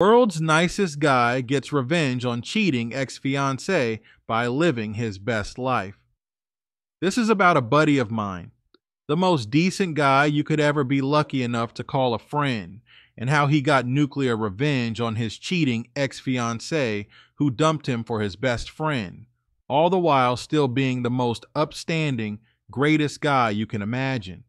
World's nicest guy gets revenge on cheating ex-fiancée by living his best life. This is about a buddy of mine, the most decent guy you could ever be lucky enough to call a friend, and how he got nuclear revenge on his cheating ex-fiancée who dumped him for his best friend, all the while still being the most upstanding, greatest guy you can imagine.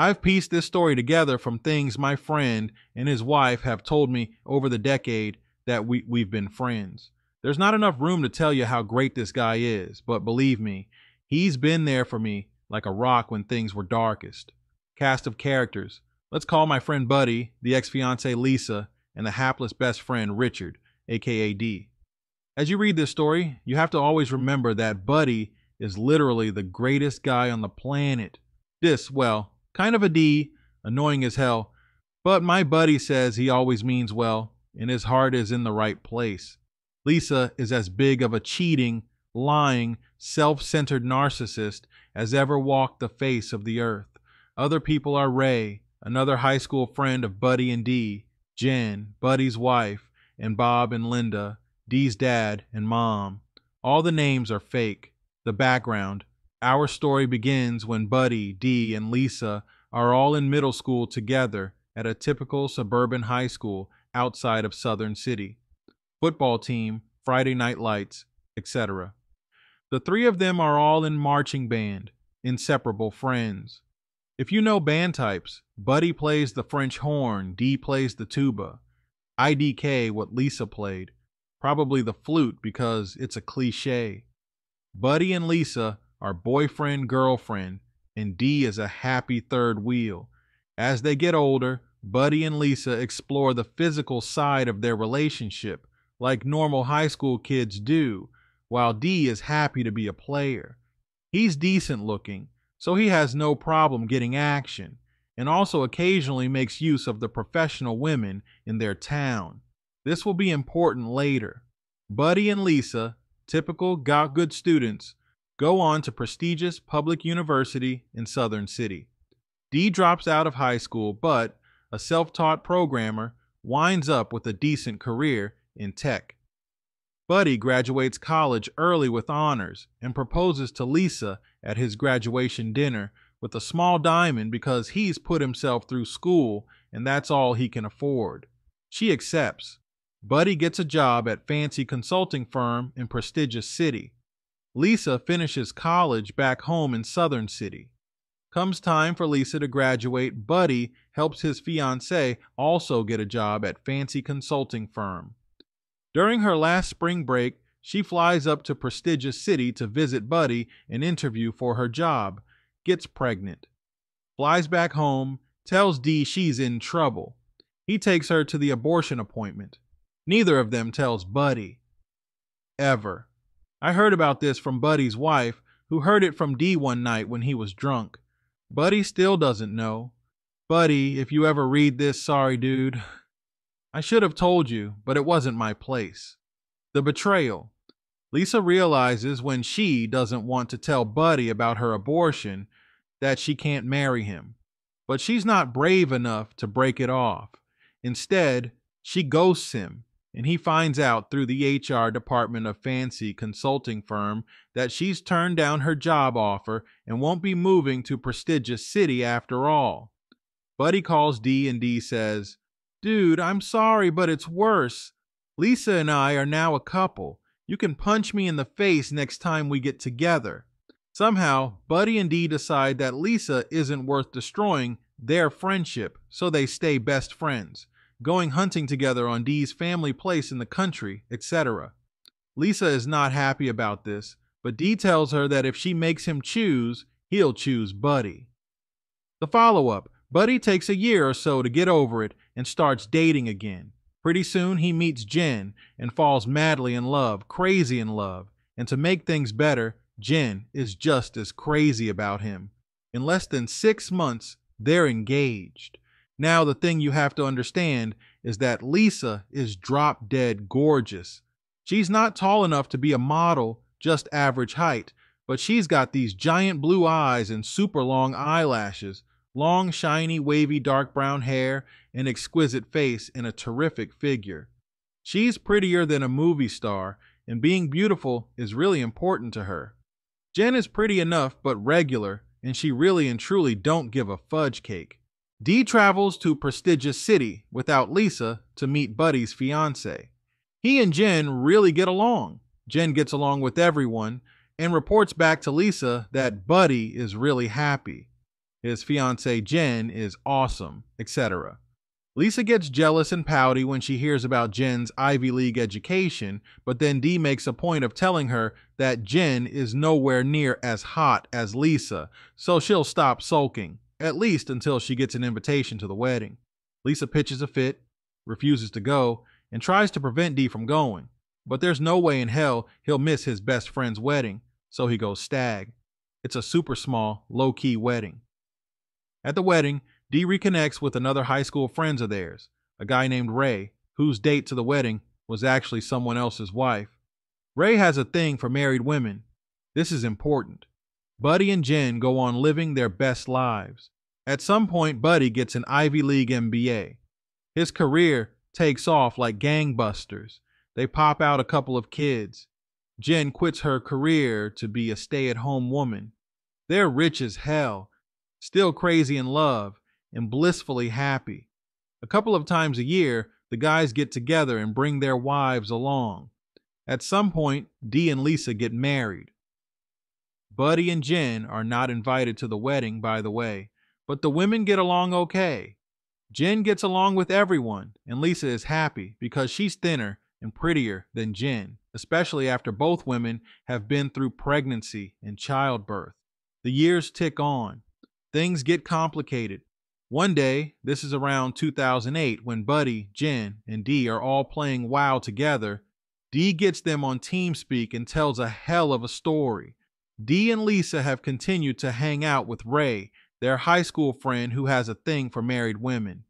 I've pieced this story together from things my friend and his wife have told me over the decade that we've been friends. There's not enough room to tell you how great this guy is, but believe me, he's been there for me like a rock when things were darkest. Cast of characters. Let's call my friend Buddy, the ex-fiancée Lisa, and the hapless best friend Richard, aka D. As you read this story, you have to always remember that Buddy is literally the greatest guy on the planet. Well, kind of a D, annoying as hell, but my buddy says he always means well, and his heart is in the right place. Lisa is as big of a cheating, lying, self-centered narcissist as ever walked the face of the earth. Other people are Ray, another high school friend of Buddy and Dee, Jen, Buddy's wife, and Bob and Linda, Dee's dad and mom. All the names are fake. The background. Our story begins when Buddy, Dee, and Lisa are all in middle school together at a typical suburban high school outside of Southern City. Football team, Friday night lights, etc. The three of them are all in marching band, inseparable friends. If you know band types, Buddy plays the French horn, Dee plays the tuba. IDK what Lisa played, probably the flute because it's a cliche. Buddy and Lisa are boyfriend-girlfriend, and Dee is a happy third wheel. As they get older, Buddy and Lisa explore the physical side of their relationship, like normal high school kids do, while Dee is happy to be a player. He's decent looking, so he has no problem getting action, and also occasionally makes use of the professional women in their town. This will be important later. Buddy and Lisa, typical got good students, go on to prestigious public university in Southern City. Dee drops out of high school, but, a self-taught programmer, winds up with a decent career in tech. Buddy graduates college early with honors and proposes to Lisa at his graduation dinner with a small diamond because he's put himself through school and that's all he can afford. She accepts. Buddy gets a job at fancy consulting firm in prestigious city. Lisa finishes college back home in Southern City. Comes time for Lisa to graduate, Buddy helps his fiancée also get a job at fancy consulting firm. During her last spring break, she flies up to prestigious city to visit Buddy and interview for her job, gets pregnant. Flies back home, tells Dee she's in trouble. He takes her to the abortion appointment. Neither of them tells Buddy. Ever. I heard about this from Buddy's wife, who heard it from Dee one night when he was drunk. Buddy still doesn't know. Buddy, if you ever read this, sorry dude. I should have told you, but it wasn't my place. The betrayal. Lisa realizes when she doesn't want to tell Buddy about her abortion that she can't marry him. But she's not brave enough to break it off. Instead, she ghosts him. And he finds out through the HR department of fancy consulting firm that she's turned down her job offer and won't be moving to prestigious city after all. Buddy calls Dee and Dee says, "Dude, I'm sorry, but it's worse. Lisa and I are now a couple. You can punch me in the face next time we get together." Somehow, Buddy and Dee decide that Lisa isn't worth destroying their friendship, so they stay best friends, going hunting together on Dee's family place in the country, etc. Lisa is not happy about this, but Dee tells her that if she makes him choose, he'll choose Buddy. The follow-up. Buddy takes a year or so to get over it and starts dating again. Pretty soon he meets Jen and falls madly in love, crazy in love. And to make things better, Jen is just as crazy about him. In less than 6 months, they're engaged. Now, the thing you have to understand is that Lisa is drop dead gorgeous. She's not tall enough to be a model, just average height, but she's got these giant blue eyes and super long eyelashes, long, shiny, wavy dark brown hair, an exquisite face, and a terrific figure. She's prettier than a movie star, and being beautiful is really important to her. Jen is pretty enough, but regular, and she really and truly don't give a fudge cake. Dee travels to prestigious city without Lisa to meet Buddy's fiancé. He and Jen really get along. Jen gets along with everyone and reports back to Lisa that Buddy is really happy. His fiancée Jen is awesome, etc. Lisa gets jealous and pouty when she hears about Jen's Ivy League education, but then Dee makes a point of telling her that Jen is nowhere near as hot as Lisa, so she'll stop sulking, at least until she gets an invitation to the wedding. Lisa pitches a fit, refuses to go, and tries to prevent Dee from going, but there's no way in hell he'll miss his best friend's wedding, so he goes stag. It's a super small, low-key wedding. At the wedding, Dee reconnects with another high school friend of theirs, a guy named Ray, whose date to the wedding was actually someone else's wife. Ray has a thing for married women. This is important. Buddy and Jen go on living their best lives. At some point, Buddy gets an Ivy League MBA. His career takes off like gangbusters. They pop out a couple of kids. Jen quits her career to be a stay-at-home woman. They're rich as hell, still crazy in love, and blissfully happy. A couple of times a year, the guys get together and bring their wives along. At some point, Dee and Lisa get married. Buddy and Jen are not invited to the wedding, by the way, but the women get along okay. Jen gets along with everyone, and Lisa is happy because she's thinner and prettier than Jen, especially after both women have been through pregnancy and childbirth. The years tick on. Things get complicated. One day, this is around 2008, when Buddy, Jen, and Dee are all playing WoW together, Dee gets them on TeamSpeak and tells a hell of a story. Dee and Lisa have continued to hang out with Ray, their high school friend who has a thing for married women.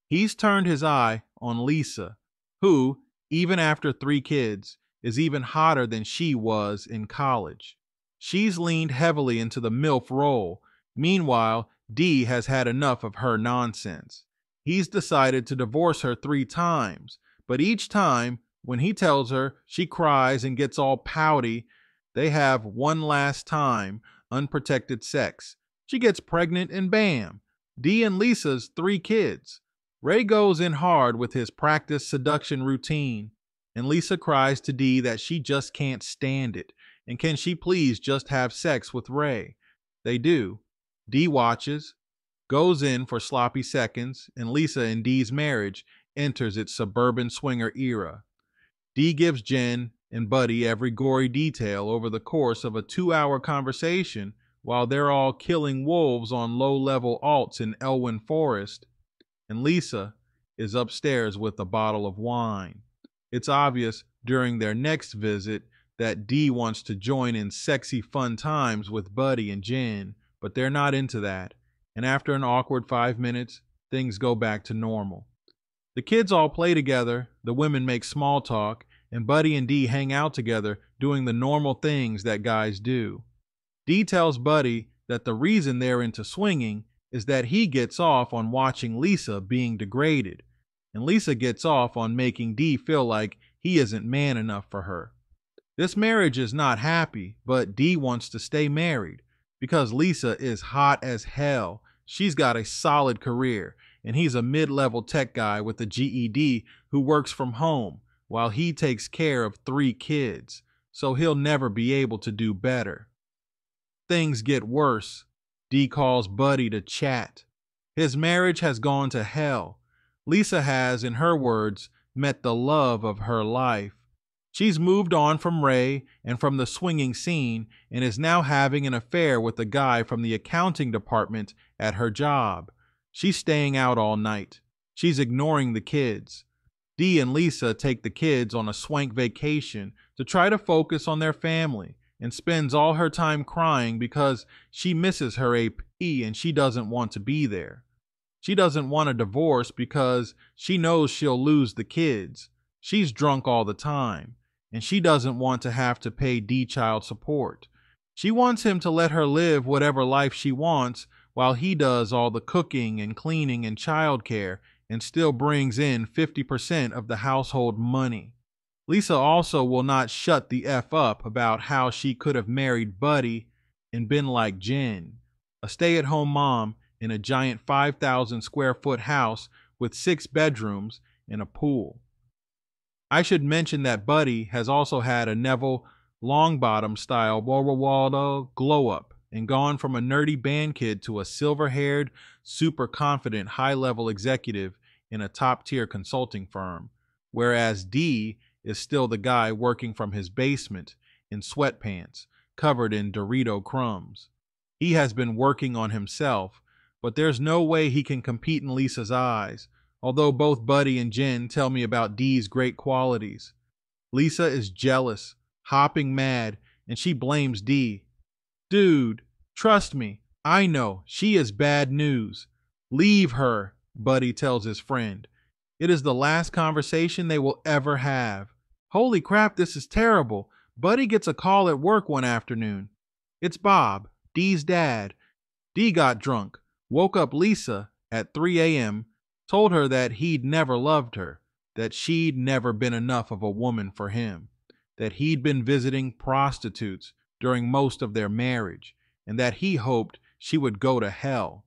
He's turned his eye on Lisa, who, even after 3 kids, is even hotter than she was in college. She's leaned heavily into the MILF role. Meanwhile, Dee has had enough of her nonsense. He's decided to divorce her 3 times, but each time, when he tells her, she cries and gets all pouty. They have one last time, unprotected sex. She gets pregnant and bam, Dee and Lisa's 3 kids. Ray goes in hard with his practice seduction routine, and Lisa cries to Dee that she just can't stand it, and can she please just have sex with Ray? They do. Dee watches, goes in for sloppy seconds, and Lisa and Dee's marriage enters its suburban swinger era. Dee gives Jen and Buddy every gory detail over the course of a 2-hour conversation while they're all killing wolves on low-level alts in Elwyn Forest, and Lisa is upstairs with a bottle of wine. It's obvious during their next visit that Dee wants to join in sexy fun times with Buddy and Jen, but they're not into that, and after an awkward 5 minutes, things go back to normal. The kids all play together, the women make small talk, and Buddy and Dee hang out together doing the normal things that guys do. Dee tells Buddy that the reason they're into swinging is that he gets off on watching Lisa being degraded, and Lisa gets off on making Dee feel like he isn't man enough for her. This marriage is not happy, but Dee wants to stay married because Lisa is hot as hell. She's got a solid career, and he's a mid-level tech guy with a GED who works from home while he takes care of 3 kids, so he'll never be able to do better. Things get worse. Dee calls Buddy to chat. His marriage has gone to hell. Lisa has, in her words, met the love of her life. She's moved on from Ray and from the swinging scene and is now having an affair with a guy from the accounting department at her job. She's staying out all night. She's ignoring the kids. Dee and Lisa take the kids on a swank vacation to try to focus on their family, and spends all her time crying because she misses her AP and she doesn't want to be there. She doesn't want a divorce because she knows she'll lose the kids. She's drunk all the time, and she doesn't want to have to pay Dee child support. She wants him to let her live whatever life she wants while he does all the cooking and cleaning and childcare and still brings in 50% of the household money. Lisa also will not shut the F up about how she could have married Buddy and been like Jen, a stay-at-home mom in a giant 5,000 square foot house with 6 bedrooms and a pool. I should mention that Buddy has also had a Neville Longbottom style Walla Walla glow up and gone from a nerdy band kid to a silver-haired, super confident high-level executive in a top-tier consulting firm, whereas D is still the guy working from his basement in sweatpants, covered in Dorito crumbs. He has been working on himself, but there's no way he can compete in Lisa's eyes, although both Buddy and Jen tell me about D's great qualities. Lisa is jealous, hopping mad, and she blames D. Dude, trust me, I know, she is bad news. Leave her, Buddy tells his friend. It is the last conversation they will ever have. Holy crap, this is terrible. Buddy gets a call at work one afternoon. It's Bob, Dee's dad. Dee got drunk, woke up Lisa at 3 a.m., told her that he'd never loved her, that she'd never been enough of a woman for him, that he'd been visiting prostitutes during most of their marriage, and that he hoped she would go to hell.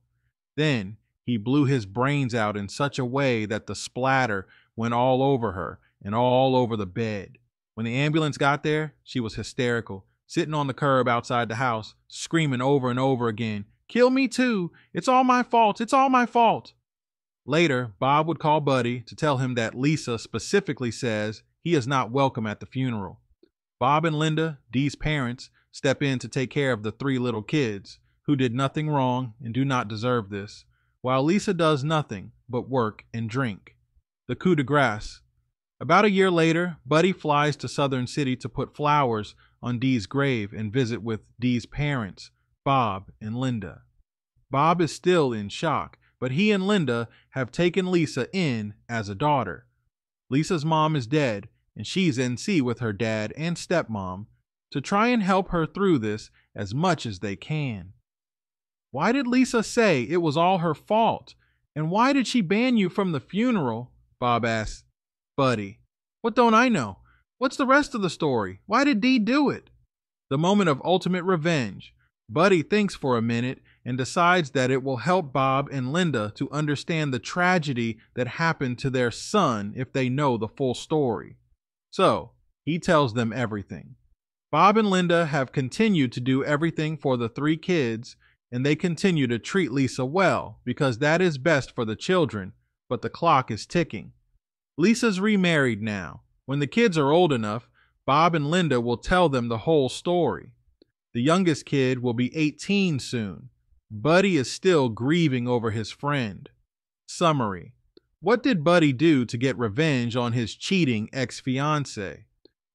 Then he blew his brains out in such a way that the splatter went all over her and all over the bed. When the ambulance got there, she was hysterical, sitting on the curb outside the house, screaming over and over again, "Kill me too! It's all my fault! It's all my fault!" Later, Bob would call Buddy to tell him that Lisa specifically says he is not welcome at the funeral. Bob and Linda, Dee's parents, step in to take care of the 3 little kids, who did nothing wrong and do not deserve this, while Lisa does nothing but work and drink. The coup de grace. About a year later, Buddy flies to Southern City to put flowers on Dee's grave and visit with Dee's parents, Bob and Linda. Bob is still in shock, but he and Linda have taken Lisa in as a daughter. Lisa's mom is dead, and she's NC with her dad and stepmom to try and help her through this as much as they can. Why did Lisa say it was all her fault? And why did she ban you from the funeral? Bob asks. Buddy, what don't I know? What's the rest of the story? Why did Dee do it? The moment of ultimate revenge. Buddy thinks for a minute and decides that it will help Bob and Linda to understand the tragedy that happened to their son if they know the full story. So, he tells them everything. Bob and Linda have continued to do everything for the 3 kids, and they continue to treat Lisa well because that is best for the children, but the clock is ticking. Lisa's remarried now. When the kids are old enough, Bob and Linda will tell them the whole story. The youngest kid will be 18 soon. Buddy is still grieving over his friend. Summary. What did Buddy do to get revenge on his cheating ex-fiancée?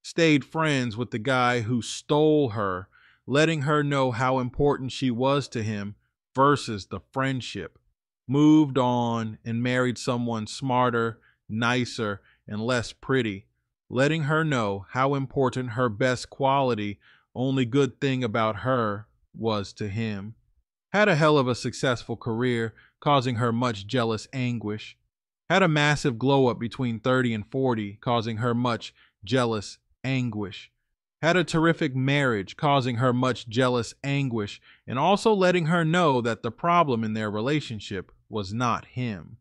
Stayed friends with the guy who stole her, letting her know how important she was to him versus the friendship. Moved on and married someone smarter, nicer, and less pretty, letting her know how important her best quality, only good thing about her, was to him. Had a hell of a successful career, causing her much jealous anguish. Had a massive glow up between 30 and 40, causing her much jealous anguish. Had a terrific marriage, causing her much jealous anguish, and also letting her know that the problem in their relationship was not him.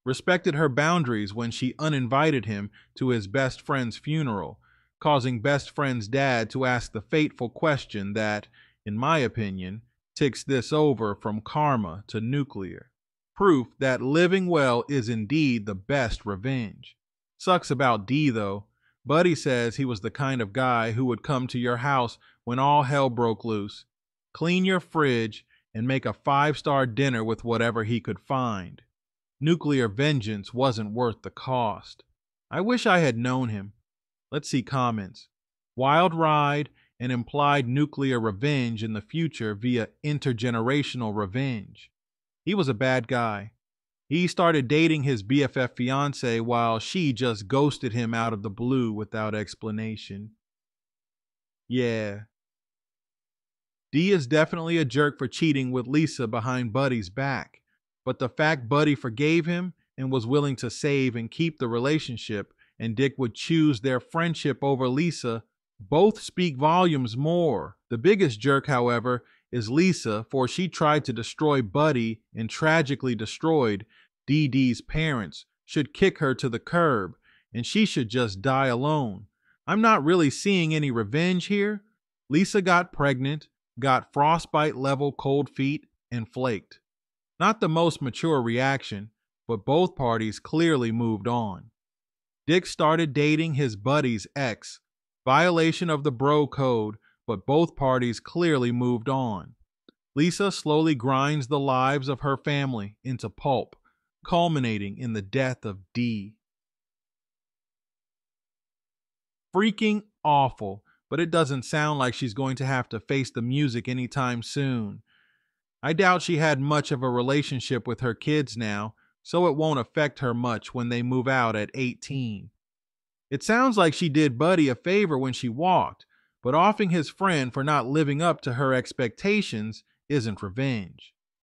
Respected her boundaries when she uninvited him to his best friend's funeral, causing best friend's dad to ask the fateful question that, in my opinion, ticks this over from karma to nuclear. Proof that living well is indeed the best revenge. Sucks about D though. Buddy says he was the kind of guy who would come to your house when all hell broke loose, clean your fridge, and make a 5-star dinner with whatever he could find. Nuclear vengeance wasn't worth the cost. I wish I had known him. Let's see comments. Wild ride and implied nuclear revenge in the future via intergenerational revenge. He was a bad guy. He started dating his BFF fiancée while she just ghosted him out of the blue without explanation. Yeah, Dee is definitely a jerk for cheating with Lisa behind Buddy's back, but the fact Buddy forgave him and was willing to save and keep the relationship, and Dick would choose their friendship over Lisa, both speak volumes more. The biggest jerk, however, is Lisa, for she tried to destroy Buddy and tragically destroyed Dee Dee's parents, should kick her to the curb, and she should just die alone. I'm not really seeing any revenge here. Lisa got pregnant, got frostbite level cold feet, and flaked. Not the most mature reaction, but both parties clearly moved on. Dick started dating his buddy's ex, violation of the bro code, but both parties clearly moved on. Lisa slowly grinds the lives of her family into pulp, culminating in the death of Dee. Freaking awful, but it doesn't sound like she's going to have to face the music anytime soon. I doubt she had much of a relationship with her kids now, so it won't affect her much when they move out at 18. It sounds like she did Buddy a favor when she walked, but offing his friend for not living up to her expectations isn't revenge.